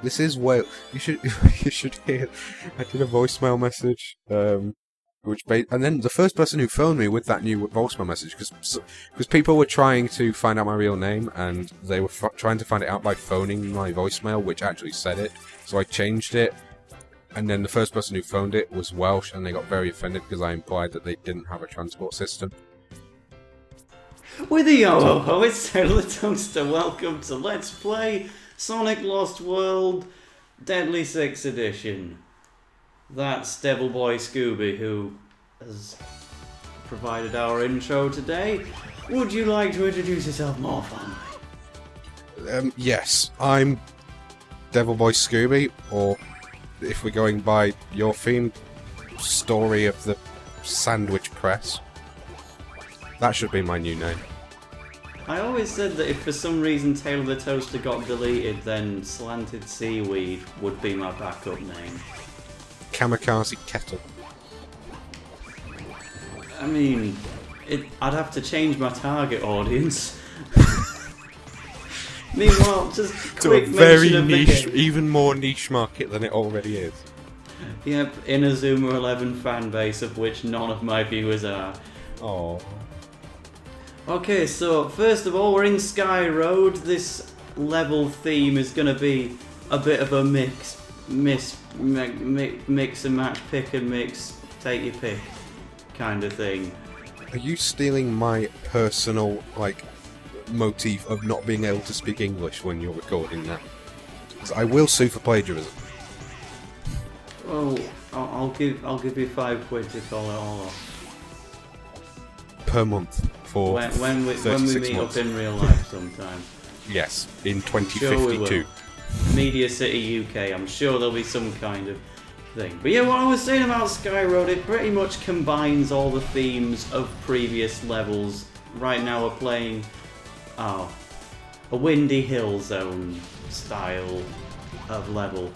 This is Wales. You should you should hear. I did a voicemail message, and then the first person who phoned me with that new voicemail message, because people were trying to find out my real name, and they were trying to find it out by phoning my voicemail, which actually said it. So I changed it, and then the first person who phoned it was Welsh, and they got very offended because I implied that they didn't have a transport system. With the yo-ho-ho, it's TaleOfTheToaster. Welcome to Let's Play Sonic Lost World Deadly 6 Edition. That's DevilboyScooby, who has provided our intro today. Would you like to introduce yourself more fondly? Yes, I'm DevilboyScooby, or if we're going by your theme, Story of the Sandwich Press. That should be my new name. I always said that if for some reason TaleOfTheToaster got deleted, then Slanted Seaweed would be my backup name. Kamikaze Kettle. I mean, I'd have to change my target audience. Meanwhile, just to quick a very mention of niche, the game. even more niche market than it already is. Yep, Inazuma 11 fan base, of which none of my viewers are. Oh. Okay, so first of all, we're in Sky Road. This level theme is going to be a bit of a mix and match, pick and mix, take your pick kind of thing. Are you stealing my personal, motif of not being able to speak English when you're recording that? 'Cause I will sue for plagiarism. Oh, I'll give you £5 to call it all off. Per month for when we 36 meet months. up in real life sometime. Yes, in Sure we 2052. will. Media City UK, I'm sure there'll be some kind of thing. But yeah, what I was saying about Sky Road, it pretty much combines all the themes of previous levels. Right now we're playing a Windy Hill Zone style of level.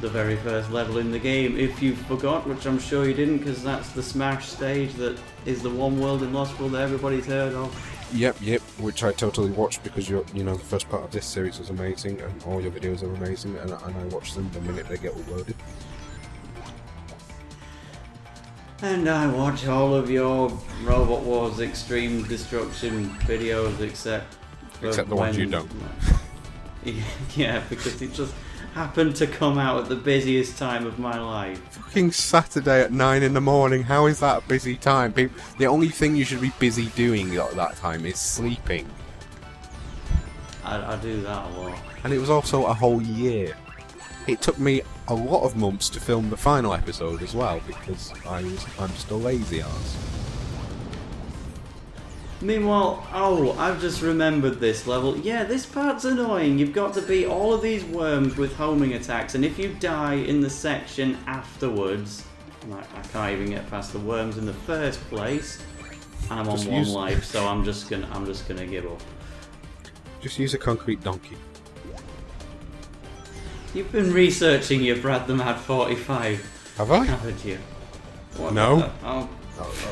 The very first level in the game, if you forgot, which I'm sure you didn't, because that's the Smash stage that is the one world in Lost World that everybody's heard of. Yep, which I totally watched because the first part of this series was amazing and all your videos are amazing, and I watch them the minute they get uploaded. And I watch all of your Robot Wars Extreme Destruction videos, except the ones you don't. Yeah, because it just happened to come out at the busiest time of my life. Fucking Saturday at 9 in the morning, how is that a busy time? The only thing you should be busy doing at that time is sleeping. I do that a lot. And it was also a whole year. It took me a lot of months to film the final episode as well, because I'm just a lazy ass. Meanwhile, I've just remembered this level. Yeah, this part's annoying. You've got to beat all of these worms with homing attacks, and if you die in the section afterwards, I can't even get past the worms in the first place, and I'm on one life, so I'm just gonna give up. Just use a concrete donkey. You've been researching your Brad the Mad 45. Have I? Haven't you? What No. Oh.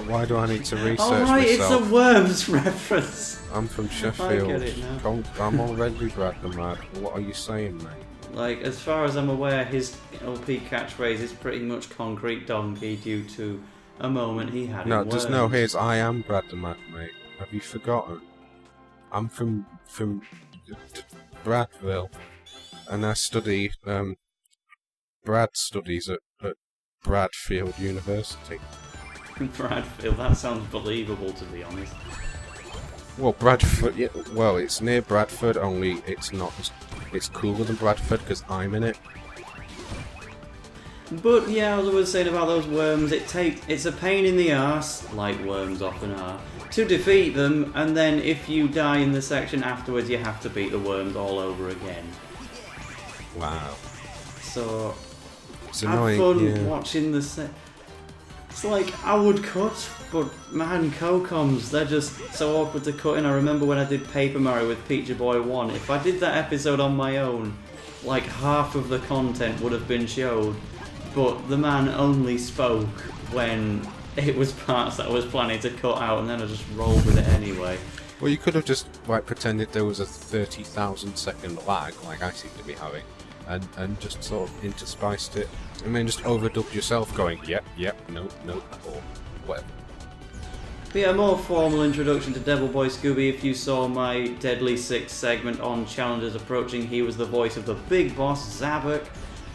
Why do I need to research Alright, myself? it's a worms reference. I'm from Sheffield. I get it now. I'm already Brad the Mad. What are you saying, mate? Like, as far as I'm aware, his LP catchphrase is pretty much concrete donkey due to a moment he had in worms. Here's I am Brad the Mad, mate. Have you forgotten? I'm from Bradville, and I study Brad studies at Bradfield University. Bradfield, that sounds believable, to be honest. Well, Bradford, yeah, well, it's near Bradford, only it's not. It's cooler than Bradford because I'm in it. But yeah, as I was saying about those worms, it's a pain in the arse, like worms often are, to defeat them, and then if you die in the section afterwards, you have to beat the worms all over again. Wow. So, It's annoying. have fun Yeah. watching the It's like, I would cut, but man, Cocoms, they're just so awkward to cut in. I remember when I did Paper Mario with Peachy Boy 1, if I did that episode on my own, like half of the content would have been showed, but the man only spoke when it was parts that I was planning to cut out, and then I just rolled with it anyway. Well, you could have just pretended there was a 30,000 second lag, like I seem to be having, and just sort of interspiced it, and then just overdubbed yourself going, yep, no, or whatever. But yeah, a more formal introduction to DevilboyScooby. If you saw my Deadly Six segment on Challengers Approaching, he was the voice of the big boss, Zavok,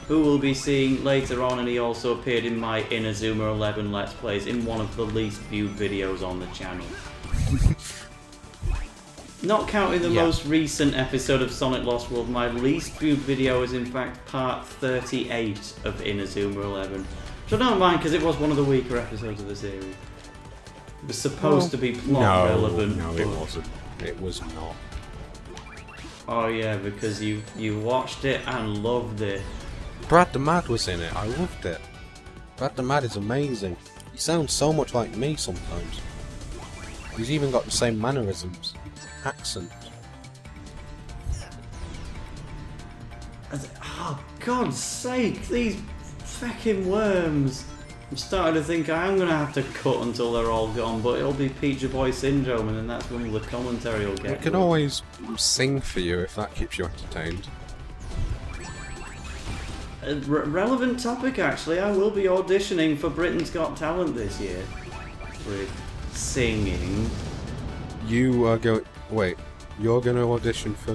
who we'll be seeing later on, and he also appeared in my Inazuma 11 Let's Plays in one of the least viewed videos on the channel. Not counting the most recent episode of Sonic Lost World, my least viewed video is in fact part 38 of Inazuma 11. Which I don't mind because it was one of the weaker episodes of the series. It was supposed to be plot relevant. No, it wasn't. It was not. Oh yeah, because you watched it and loved it. Brad the Mad was in it. I loved it. Brad the Mad is amazing. He sounds so much like me sometimes. He's even got the same mannerisms, accent. Oh, God's sake, these fucking worms. I'm starting to think I am going to have to cut until they're all gone, but it'll be Peach Boy Syndrome, and then that's when the commentary will get. I can always sing for you if that keeps you entertained. A relevant topic, actually. I will be auditioning for Britain's Got Talent this year with singing. You are going. Wait, you're going to audition for.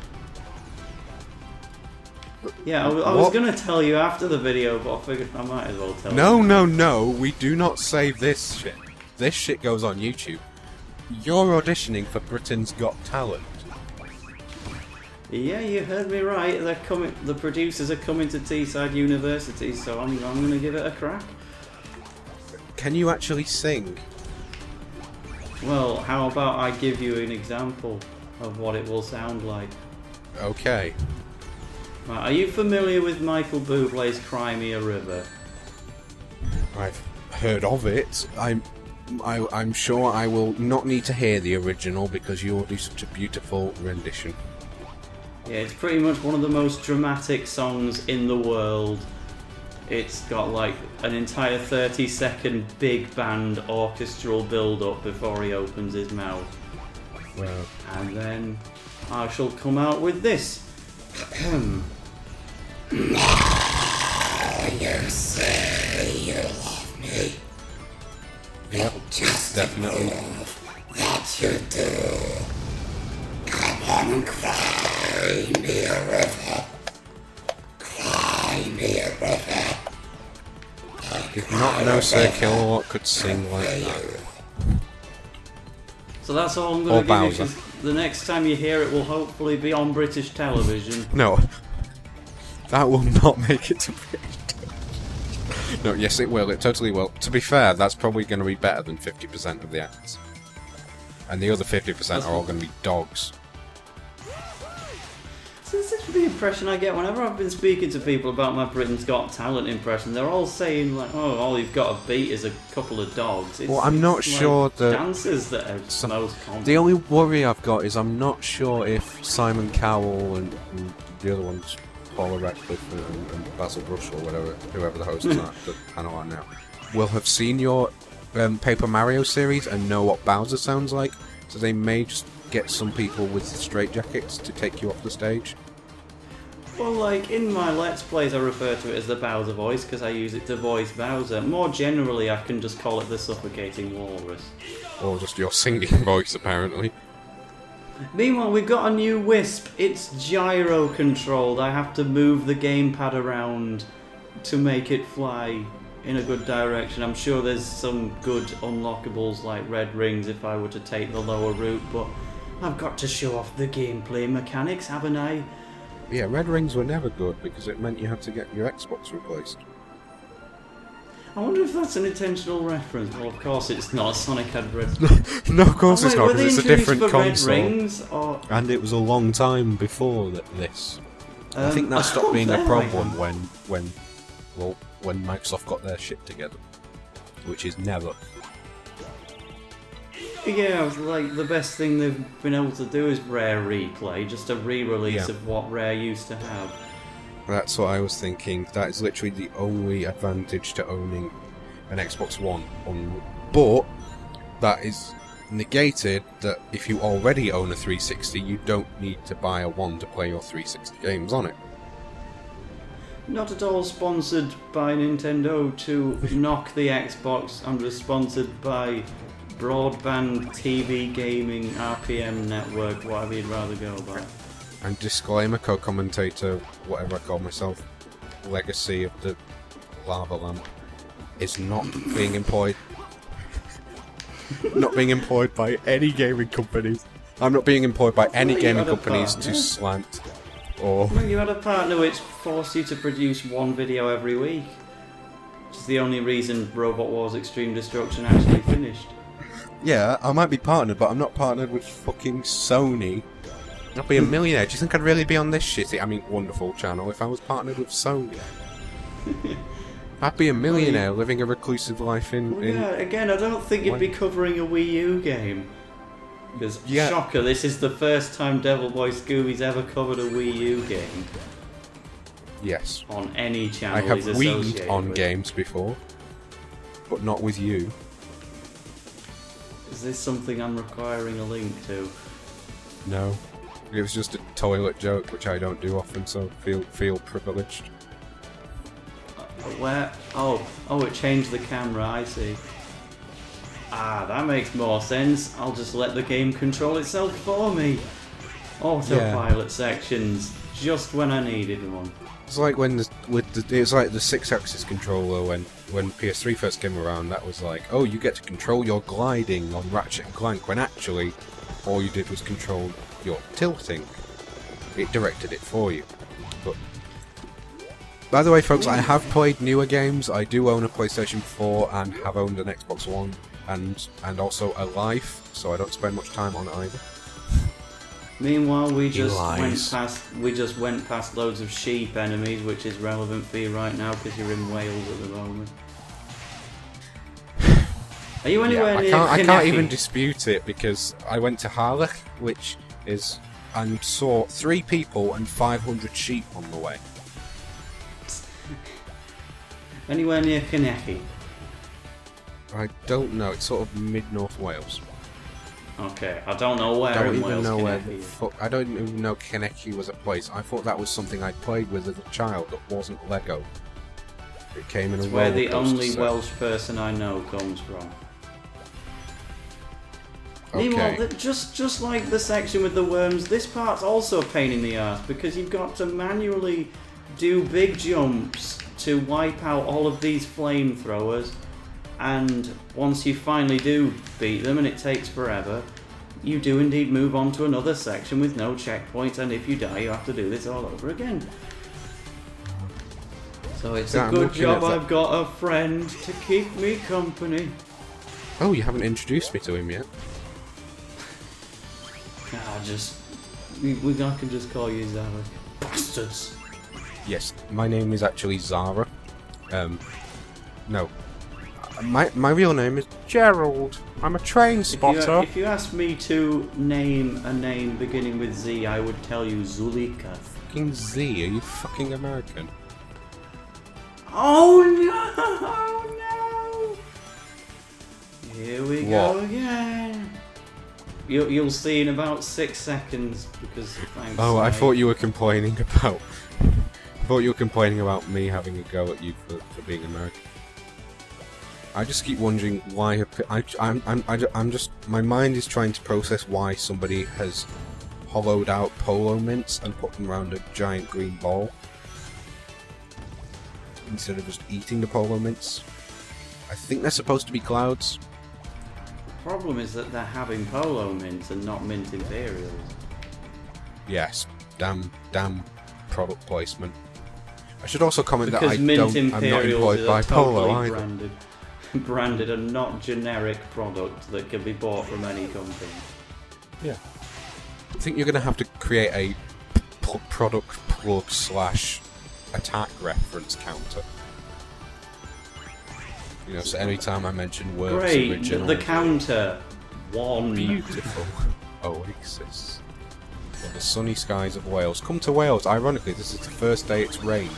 Yeah, I was going to tell you after the video, but I figured I might as well tell you. No, we do not save this shit. This shit goes on YouTube. You're auditioning for Britain's Got Talent. Yeah, you heard me right. They're coming. The producers are coming to Teesside University, so I'm going to give it a crack. Can you actually sing? Well, how about I give you an example of what it will sound like? Okay. Right, are you familiar with Michael Bublé's Cry Me a River? I've heard of it. I'm sure I will not need to hear the original because you will do such a beautiful rendition. Yeah, it's pretty much one of the most dramatic songs in the world. It's got like an entire 30-second big band orchestral build-up before he opens his mouth. Well, and then I shall come out with this. You say you love me. yep, definitely. That you do. Come on and cry me a river. Cry me a river. If not No Sir Kilowatt could sing like that. So that's all I'm going to give you, Bowser. 'cause the next time you hear it will hopefully be on British television. No. That will not make it to No, yes it will, it totally will. To be fair, that's probably going to be better than 50% of the acts. And the other 50% are all going to be dogs. So this is the impression I get whenever I've been speaking to people about my Britain's Got Talent impression. They're all saying like, "Oh, all you've got to beat is a couple of dogs." Well, I'm not sure that dancers that are most confident. the only worry I've got is I'm not sure if Simon Cowell and the other ones, Paula Radcliffe and Basil Brush or whoever the hosts are that panel are now, will have seen your Paper Mario series and know what Bowser sounds like. So they may just get some people with straitjackets to take you off the stage. Well, like in my Let's Plays, I refer to it as the Bowser voice because I use it to voice Bowser. More generally, I can just call it the Suffocating Walrus. Or just your singing voice, apparently. Meanwhile, we've got a new Wisp. It's gyro controlled. I have to move the gamepad around to make it fly in a good direction. I'm sure there's some good unlockables like red rings if I were to take the lower route, but I've got to show off the gameplay mechanics, haven't I? Yeah, red rings were never good because it meant you had to get your Xbox replaced. I wonder if that's an intentional reference. Well, of course it's not. Sonic had red. No, of course it's not, were they because it's a introduced different for console. Red rings, or... And it was a long time before this. I think that stopped being a problem when Microsoft got their shit together, which is never. Yeah, like the best thing they've been able to do is Rare Replay, just a re-release of what Rare used to have. That's what I was thinking. That is literally the only advantage to owning an Xbox One. But that is negated that if you already own a 360, you don't need to buy a One to play your 360 games on it. Not at all sponsored by Nintendo to knock the Xbox. I'm just sponsored by Broadband TV Gaming RPM Network, whatever you'd rather go by. And disclaimer, co-commentator, whatever I call myself, Legacy of the Lava Lamp, is not being employed. Not being employed by any gaming companies. I'm not being employed by any gaming companies to slant or... Well, you had a partner which forced you to produce one video every week. Which is the only reason Robot Wars Extreme Destruction actually finished. Yeah, I might be partnered, but I'm not partnered with fucking Sony. I'd be a millionaire. Do you think I'd really be on this shitty, I mean, wonderful channel if I was partnered with Sony? I'd be a millionaire living a reclusive life in... Yeah, again, I don't think you'd be covering a Wii U game. Because, shocker, this is the first time DevilboyScooby's ever covered a Wii U game. Yes. On any channel I have he's associated Wii'd on with. games before, but not with you. Is this something I'm requiring a link to? No. It was just a toilet joke, which I don't do often, so feel privileged. Where? Oh, it changed the camera, I see. Ah, that makes more sense. I'll just let the game control itself for me. Autopilot sections, just when I needed one. It's like when it's like the 6-axis controller when PS3 first came around. That was like, oh, you get to control your gliding on Ratchet and Clank, when actually all you did was control your tilting. It directed it for you. But by the way, folks, I have played newer games. I do own a PlayStation 4 and have owned an Xbox One and also a Life, so I don't spend much time on either. Meanwhile, we just went past loads of sheep enemies, which is relevant for you right now because you're in Wales at the moment. Are you anywhere near I can't even dispute it because I went to Harlech, which is, and saw 3 people and 500 sheep on the way. Anywhere near Kaneki? I don't know. It's sort of mid-North Wales. Okay, I don't know where in Wales Kaneki is. I don't even know Kaneki was a place. I thought that was something I played with as a child that wasn't Lego. It came in a roller coaster. Where the only Welsh person I know comes from. Okay. Meanwhile, just like the section with the worms, this part's also a pain in the ass because you've got to manually do big jumps to wipe out all of these flamethrowers, and once you finally do beat them, and it takes forever, you do indeed move on to another section with no checkpoints, and if you die you have to do this all over again. So it's a good job I've got a friend to keep me company. Oh, you haven't introduced me to him yet. I can just call you Zavok. Bastards! Yes, my name is actually Zara. No. My real name is Gerald. I'm a train spotter. If you asked me to name a name beginning with Z, I would tell you Zulika. Fucking Z, are you fucking American? Oh no! Here we go again. You'll see in about 6 seconds because thanks. Oh, I thought you were complaining about. I thought you were complaining about me having a go at you for being American. I just keep wondering why. I'm just. My mind is trying to process why somebody has hollowed out polo mints and put them around a giant green ball instead of just eating the polo mints. I think they're supposed to be clouds. The problem is that they're having polo mints and not mint imperials. Yes, damn product placement. I should also comment because that I'm not employed by Polo either. Branded and not generic product that can be bought from any company. Yeah. I think you're going to have to create a product plug / attack reference counter. You know, so every time I mention words original... the counter. 1. Beautiful oasis. Well, the sunny skies of Wales. Come to Wales. Ironically, this is the first day it's rained.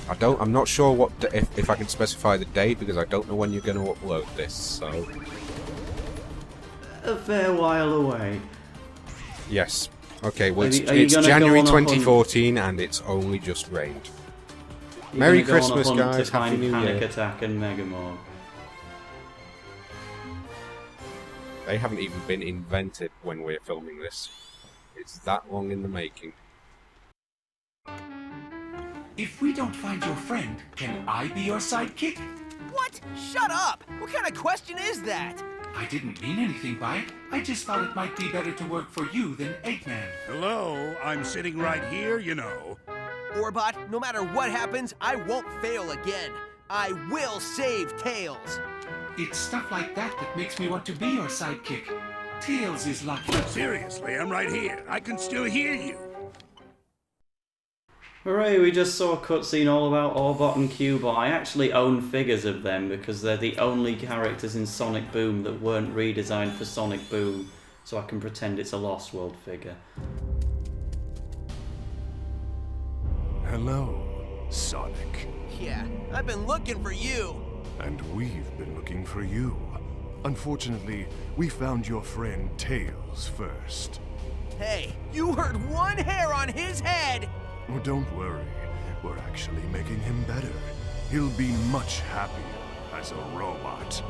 I'm not sure what if I can specify the date because I don't know when you're going to upload this. So a fair while away. Yes, Okay, well, Are you it's gonna January go on a hunt? 2014 and it's only just rained. You're Merry gonna go on a Christmas, hunt guys. To find Happy New Panic Year. Attack and Megamorph. They haven't even been invented when we're filming this. It's that long in the making. If we don't find your friend, can I be your sidekick? What? Shut up! What kind of question is that? I didn't mean anything by it. I just thought it might be better to work for you than Eggman. Hello, I'm sitting right here, you know. Orbot, no matter what happens, I won't fail again. I will save Tails. It's stuff like that that makes me want to be your sidekick. Tails is lucky. Seriously, I'm right here. I can still hear you. Hooray, we just saw a cutscene all about Orbot and Cubot. I actually own figures of them because they're the only characters in Sonic Boom that weren't redesigned for Sonic Boom, so I can pretend it's a Lost World figure. Hello, Sonic. Yeah, I've been looking for you. And we've been looking for you. Unfortunately, we found your friend Tails first. Hey, you heard one hair on his head! Oh, don't worry. We're actually making him better. He'll be much happier as a robot.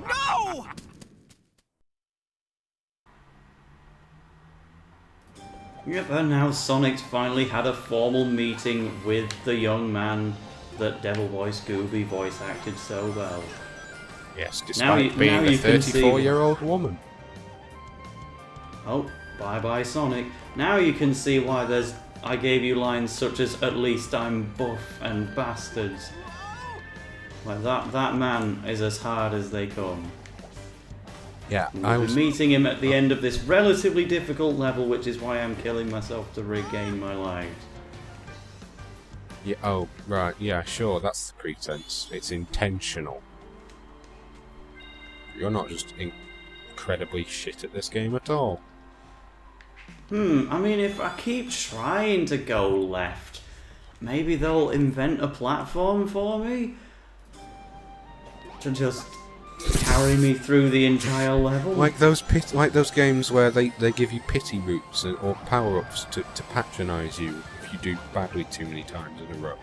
No! Yep, and now Sonic's finally had a formal meeting with the young man that DevilboyScooby voice acted so well. Yes, Now despite you being a can see- 34-year-old woman. Oh, bye-bye Sonic. Now you can see why I gave you lines such as "at least I'm buff" and "bastards." Like that man is as hard as they come. Yeah, We'll be meeting him at the end of this relatively difficult level, which is why I'm killing myself to regain my lives. Yeah, oh, right, yeah, sure, that's the pretense. It's intentional. You're not just incredibly shit at this game at all. I mean, if I keep trying to go left, maybe they'll invent a platform for me to just carry me through the entire level. Like those games where they give you pity routes or power-ups to patronise you if you do badly too many times in a row.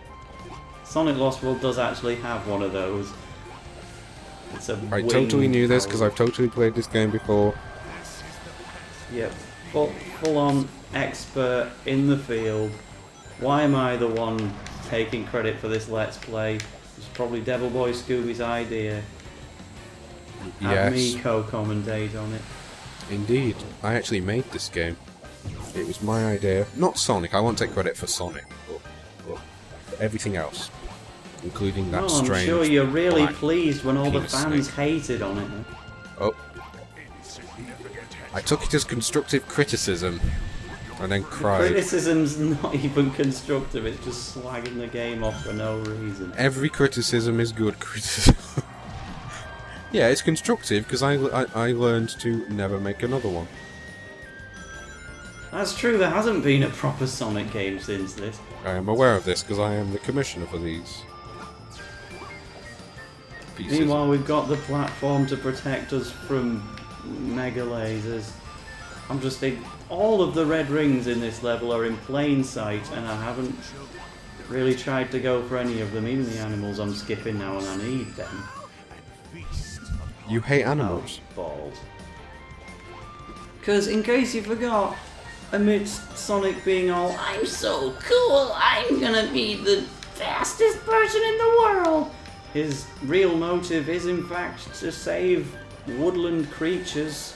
Sonic Lost World does actually have one of those. It's a I totally winged knew this because power-up. I've totally played this game before. Yep, full-on expert in the field. Why am I the one taking credit for this Let's Play? It's probably DevilboyScooby's idea. Have me Yes, co-commentate on it. indeed. I actually made this game. It was my idea. Not Sonic, I won't take credit for Sonic, but for everything else. Including that Oh, I'm strange sure you're really black pleased when all the penis fans snake. hated on it. Oh. I took it as constructive criticism and then cried. Criticism's not even constructive, it's just slagging the game off for no reason. Every criticism is good criticism. Yeah, it's constructive because I learned to never make another one. That's true, there hasn't been a proper Sonic game since this. I am aware of this because I am the commissioner for these pieces. Meanwhile, we've got the platform to protect us from mega lasers. I'm just thinking, all of the red rings in this level are in plain sight, and I haven't really tried to go for any of them. Even the animals I'm skipping now, and I need them. You hate animals. Oh, balls. Because, in case you forgot, amidst Sonic being all, "I'm so cool, I'm gonna be the fastest person in the world," his real motive is in fact to save woodland creatures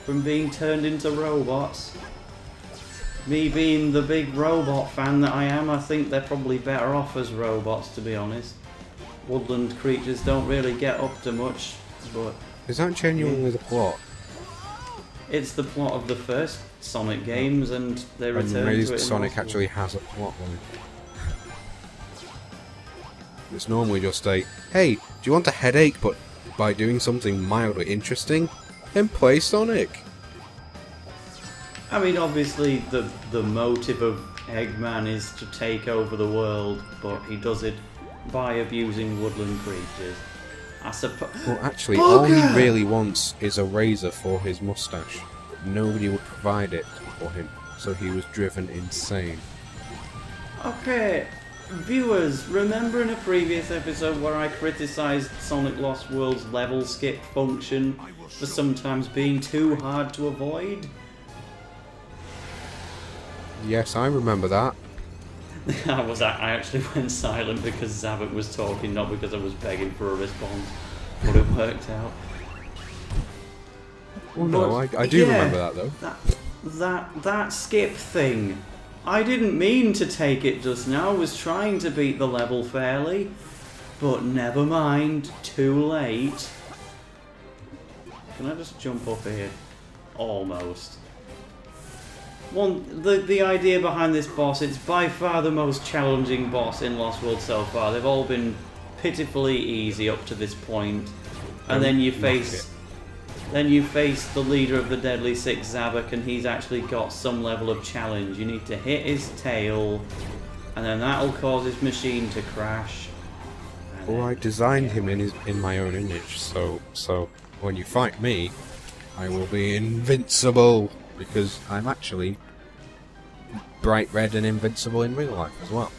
from being turned into robots. Me being the big robot fan that I am, I think they're probably better off as robots, to be honest. Woodland creatures don't really get up to much, but Is that genuinely the plot? it's the plot of the first Sonic games, and they I'm return to amazed it in Sonic Lost World. actually has a plot line. It's normally just a, hey, do you want a headache but by doing something mildly interesting? Then play Sonic! I mean, obviously, the motive of Eggman is to take over the world, but he does it by abusing woodland creatures. I suppose. Well, actually, all he really wants is a razor for his mustache. nobody would provide it for him, so he was driven insane. Okay, viewers, remember in a previous episode where I criticised Sonic Lost World's level skip function for sometimes being too hard to avoid? Yes, I remember that. I actually went silent because Zavok was talking, not because I was begging for a response, but it worked out. Well, no, I do remember that though. That skip thing. I didn't mean to take it just now. I was trying to beat the level fairly, but never mind. Too late. Can I just jump up here? Almost. The idea behind this boss, it's by far the most challenging boss in Lost World so far. They've all been pitifully easy up to this point. And then you face the leader of the Deadly Six, Zavok, and he's actually got some level of challenge. You need to hit his tail, and then that'll cause his machine to crash. Well, I designed him in my own image, so when you fight me, I will be invincible, because I'm actually bright red and invincible in real life as well.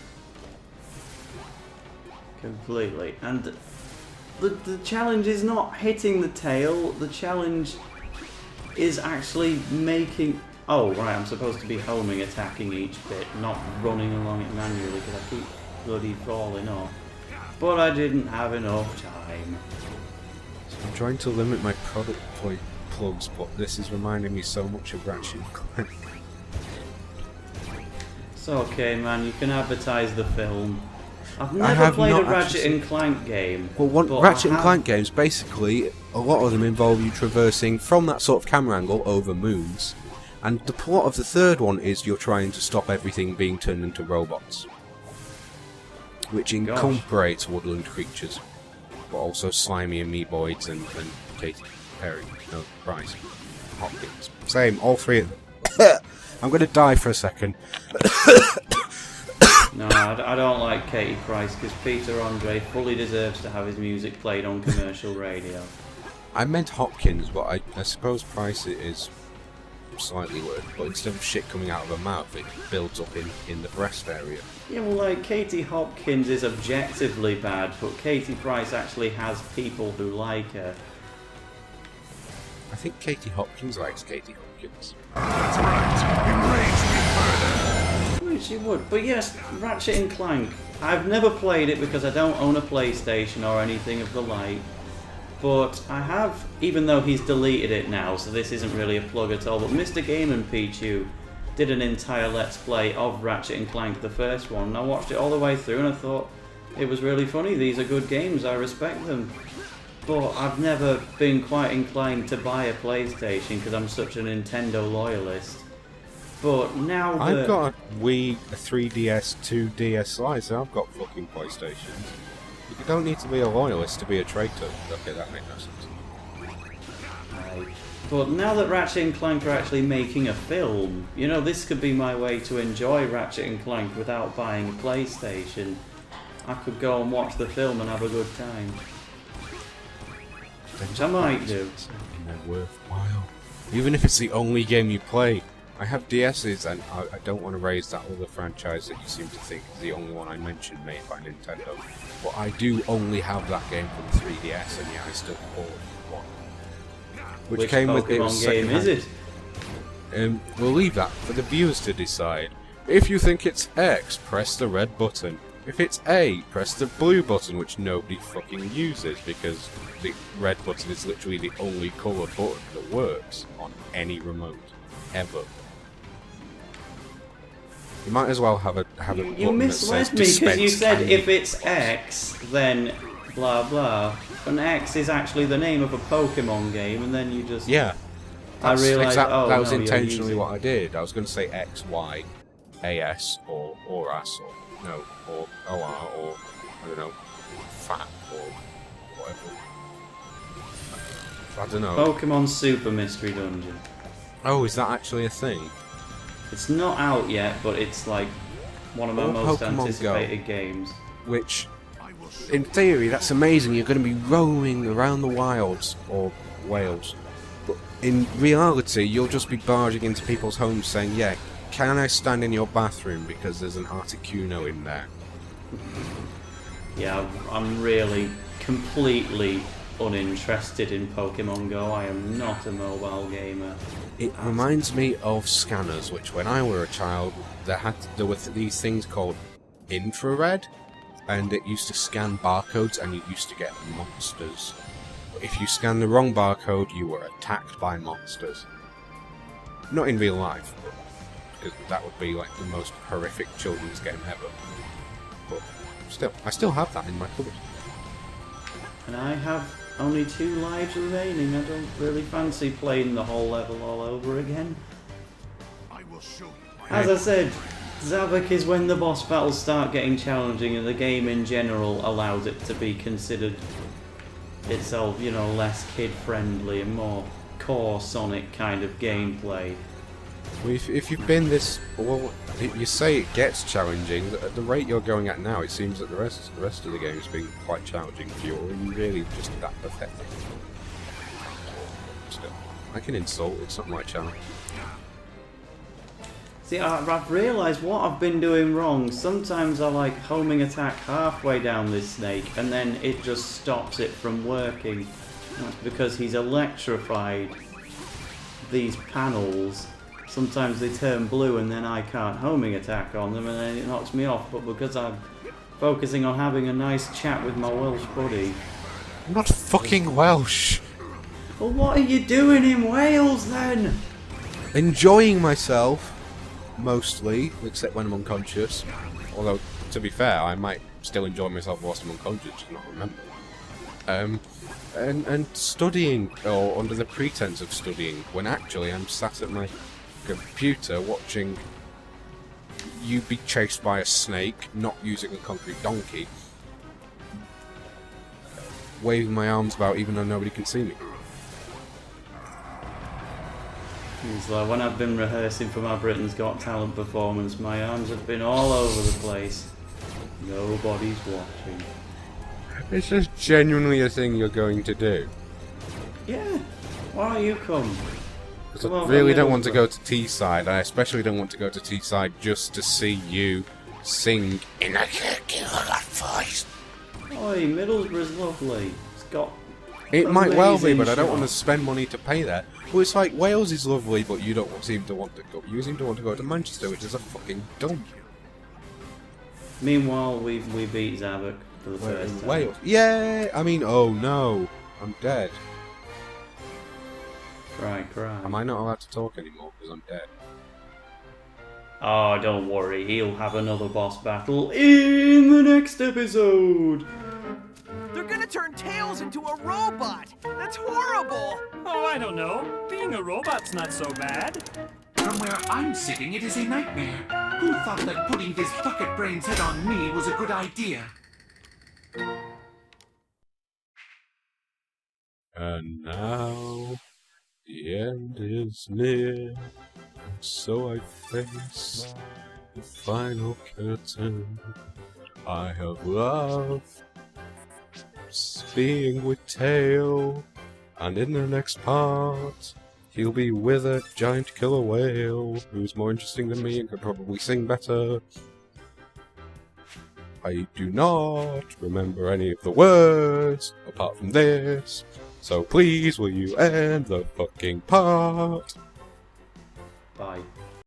Completely. And the challenge is not hitting the tail, the challenge is actually making... Oh, right, I'm supposed to be homing, attacking each bit, not running along it manually, because I keep bloody falling off. But I didn't have enough time. So I'm trying to limit my product plugs, but this is reminding me so much of Ratchet & Clank. It's okay, man, you can advertise the film. I've never played a Ratchet & Clank game. Well, Ratchet & Clank games, basically, a lot of them involve you traversing from that sort of camera angle over moons. And the plot of the third one is you're trying to stop everything being turned into robots. Which incorporates woodland creatures, but also slimy amoeboids and Katy Perry, no, Bryce, Hopkins. Same, all three of them. I'm gonna die for a second. No, I don't like Katie Price because Peter Andre fully deserves to have his music played on commercial radio. I meant Hopkins, but I suppose Price is slightly worse, but instead of shit coming out of her mouth, it builds up in the breast area. Yeah, well, like, Katie Hopkins is objectively bad, but Katie Price actually has people who like her. I think Katie Hopkins likes Katie Hopkins. That's right. Enrage me further. Which you would. But yes, Ratchet & Clank. I've never played it because I don't own a PlayStation or anything of the like. But I have, even though he's deleted it now, so this isn't really a plug at all, but Mr. Game & Pichu did an entire Let's Play of Ratchet & Clank, the first one, and I watched it all the way through and I thought it was really funny. These are good games, I respect them. But I've never been quite inclined to buy a PlayStation because I'm such a Nintendo loyalist. But now that... I've got a Wii, a 3DS, 2 DSi, so I've got fucking PlayStations. You don't need to be a loyalist to be a traitor. Okay, that makes no sense. Right. But now that Ratchet & Clank are actually making a film, you know, this could be my way to enjoy Ratchet & Clank without buying a PlayStation. I could go and watch the film and have a good time. Which I might do. They're worthwhile. Even if it's the only game you play. I have DS's and I don't want to raise that other franchise that you seem to think is the only one I mentioned made by Nintendo. But I do only have that game for the 3DS, and yeah, I still bought one. Which came Pokemon with it was game is it? We'll leave that for the viewers to decide. If you think it's X, press the red button. If it's A, press the blue button, which nobody fucking uses because the red button is literally the only colour button that works on any remote ever. You might as well have a button You misled me because you said if it's X, then blah blah. And X is actually the name of a Pokemon game, and then you just... Yeah. I realised, oh, that was no, intentionally what I did. I was going to say X, Y, AS, or ORAS, or no, or OR, or I don't know, FAT, or whatever. I don't know. Pokemon Super Mystery Dungeon. Oh, is that actually a thing? It's not out yet, but it's like one of my most anticipated games. Which, in theory, that's amazing. You're going to be roaming around the wilds, or Wales. But in reality, you'll just be barging into people's homes saying, yeah, can I stand in your bathroom because there's an Articuno in there? Yeah, I'm really completely uninterested in Pokemon Go. I am not a mobile gamer. It reminds me of scanners, which when I were a child, there were these things called infrared, and it used to scan barcodes and you used to get monsters. If you scanned the wrong barcode, you were attacked by monsters. Not in real life, because that would be like the most horrific children's game ever. But still, I still have that in my cupboard. And I have only 2 lives remaining. I don't really fancy playing the whole level all over again. I will show you As I said, Zavok is when the boss battles start getting challenging and the game in general allows it to be considered itself, you know, less kid-friendly and more core Sonic kind of gameplay. Well, if you've been this... Well, you say it gets challenging. At the rate you're going at now, it seems that the rest of the game has been quite challenging for you, or are you really just that pathetic? Still, I can insult, it's not my challenge. See, I've realised what I've been doing wrong. Sometimes I like homing attack halfway down this snake and then it just stops it from working. That's because he's electrified these panels. Sometimes they turn blue and then I can't homing attack on them and then it knocks me off. But because I'm focusing on having a nice chat with my Welsh buddy... I'm not fucking Welsh! Well, what are you doing in Wales then? Enjoying myself. Mostly, except when I'm unconscious. Although, to be fair, I might still enjoy myself whilst I'm unconscious, just not remember. And studying, or under the pretense of studying, when actually I'm sat at my computer watching you be chased by a snake, not using a concrete donkey, waving my arms about even though nobody can see me. It's like when I've been rehearsing for my Britain's Got Talent performance, my arms have been all over the place. Nobody's watching. It's just genuinely a thing you're going to do. Yeah, why don't you come? Because I really don't want to go to Teesside. I especially don't want to go to Teesside just to see you sing in a circular voice. Oi, Middlesbrough's lovely. It's got... It might well be, amazing but I don't want to shots. spend money to pay there. Well, it's like Wales is lovely, but you don't seem to want to go. You seem to want to go to Manchester, which is a fucking dump. Meanwhile, we beat Zavok for the first time. Wales. Yeah, I mean, oh no, I'm dead. Cry. Am I not allowed to talk anymore because I'm dead? Oh, don't worry, he'll have another boss battle in the next episode. They're gonna turn Tails into a robot! That's horrible! Oh, I don't know. Being a robot's not so bad. From where I'm sitting, it is a nightmare. Who thought that putting this bucket brain's head on me was a good idea? And now the end is near, and so I face the final curtain. I have loved being with Tail, and in the next part, he'll be with a giant killer whale who's more interesting than me and could probably sing better. I do not remember any of the words apart from this, so please will you end the fucking part? Bye.